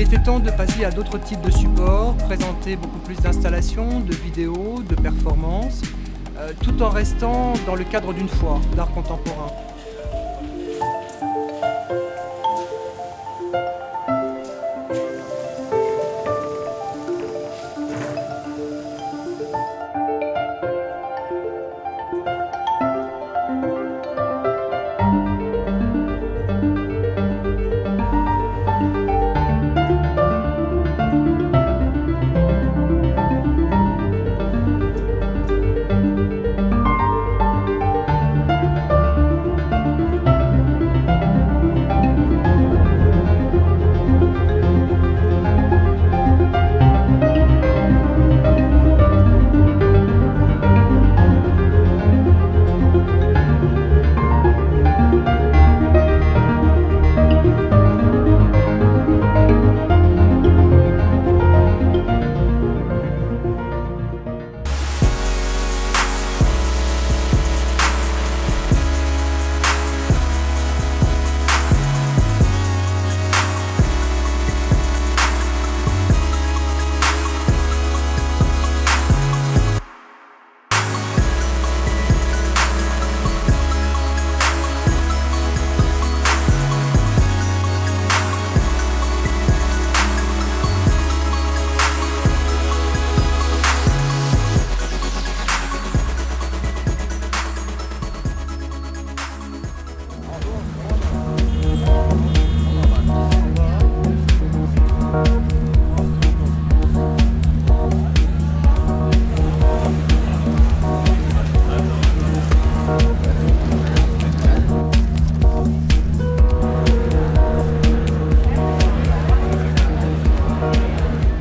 Il était temps de passer à d'autres types de supports, présenter beaucoup plus d'installations, de vidéos, de performances, tout en restant dans le cadre d'une foire d'art contemporain.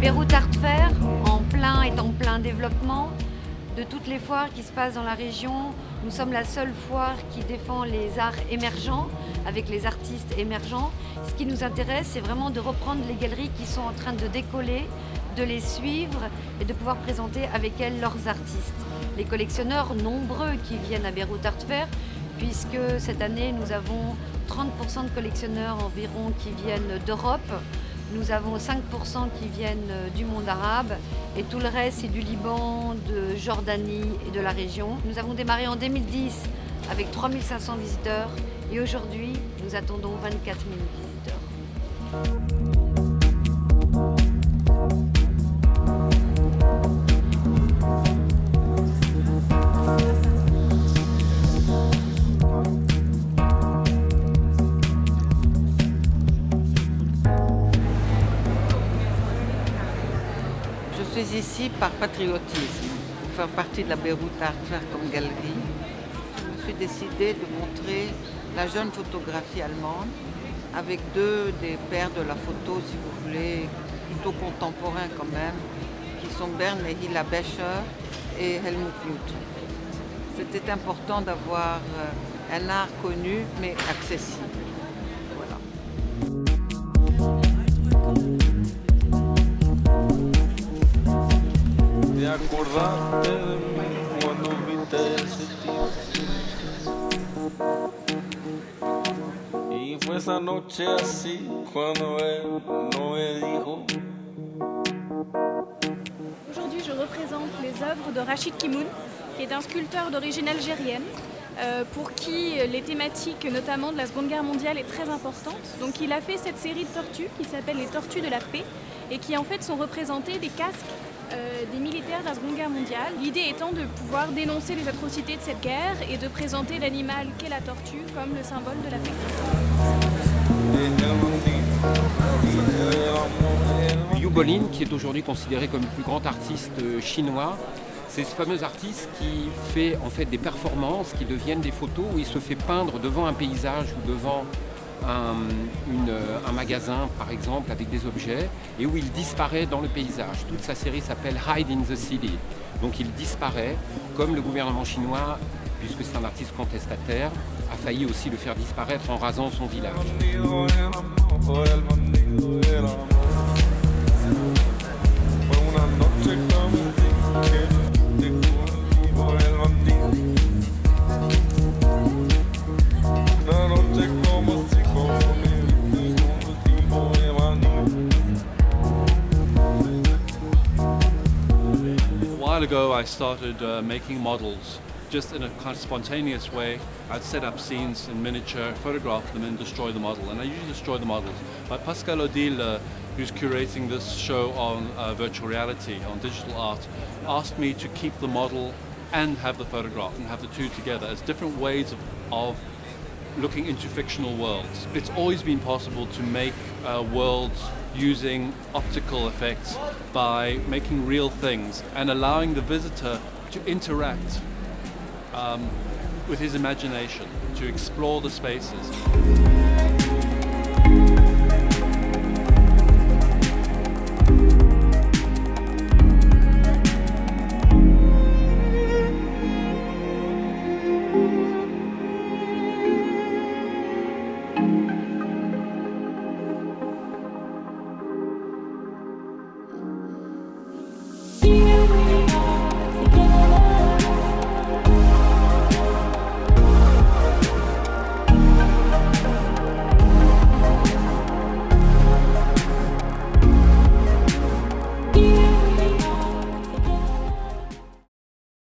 Beyrouth Art Fair, est en plein développement. De toutes les foires qui se passent dans la région, nous sommes la seule foire qui défend les arts émergents, avec les artistes émergents. Ce qui nous intéresse, c'est vraiment de reprendre les galeries qui sont en train de décoller, de les suivre et de pouvoir présenter avec elles leurs artistes. Les collectionneurs nombreux qui viennent à Beyrouth Art Fair, puisque cette année, nous avons 30% de collectionneurs environ qui viennent d'Europe. Nous avons 5% qui viennent du monde arabe et tout le reste c'est du Liban, de Jordanie et de la région. Nous avons démarré en 2010 avec 3500 visiteurs et aujourd'hui nous attendons 24 000 visiteurs. Je suis ici par patriotisme, pour faire partie de la Beyrouth Art Fair comme galerie. Je me suis décidée de montrer la jeune photographie allemande avec deux des pères de la photo, si vous voulez, plutôt contemporains quand même, qui sont Bernd et Hilla Becher et Helmut Newton. C'était important d'avoir un art connu mais accessible. Voilà. Te acordaste de mí cuando viste ese tipo. Y fue esa noche así cuando él no me dijo. Aujourd'hui, je représente les œuvres de Rachid Kimoun, qui est un sculpteur d'origine algérienne, pour qui les thématiques, notamment de la Seconde Guerre mondiale, est très importante. Donc il a fait cette série de tortues qui s'appelle les Tortues de la Paix et qui en fait sont représentées des casques des militaires de la Seconde Guerre mondiale. L'idée étant de pouvoir dénoncer les atrocités de cette guerre et de présenter l'animal qu'est la tortue comme le symbole de la paix. Liu Bolin, qui est aujourd'hui considéré comme le plus grand artiste chinois, c'est ce fameux artiste qui fait en fait des performances qui deviennent des photos où il se fait peindre devant un paysage ou devant un magasin par exemple avec des objets et où il disparaît dans le paysage. Toute sa série s'appelle Hide in the City. Donc il disparaît comme le gouvernement chinois, puisque c'est un artiste contestataire, a failli aussi le faire disparaître en rasant son village. ago I started making models just in a kind of spontaneous way. I'd set up scenes in miniature, photograph them and destroy the model. And I usually destroy the models. But Pascal Odile, who's curating this show on virtual reality, on digital art, asked me to keep the model and have the photograph and have the two together as different ways of looking into fictional worlds. It's always been possible to make worlds using optical effects by making real things and allowing the visitor to interact with his imagination, to explore the spaces.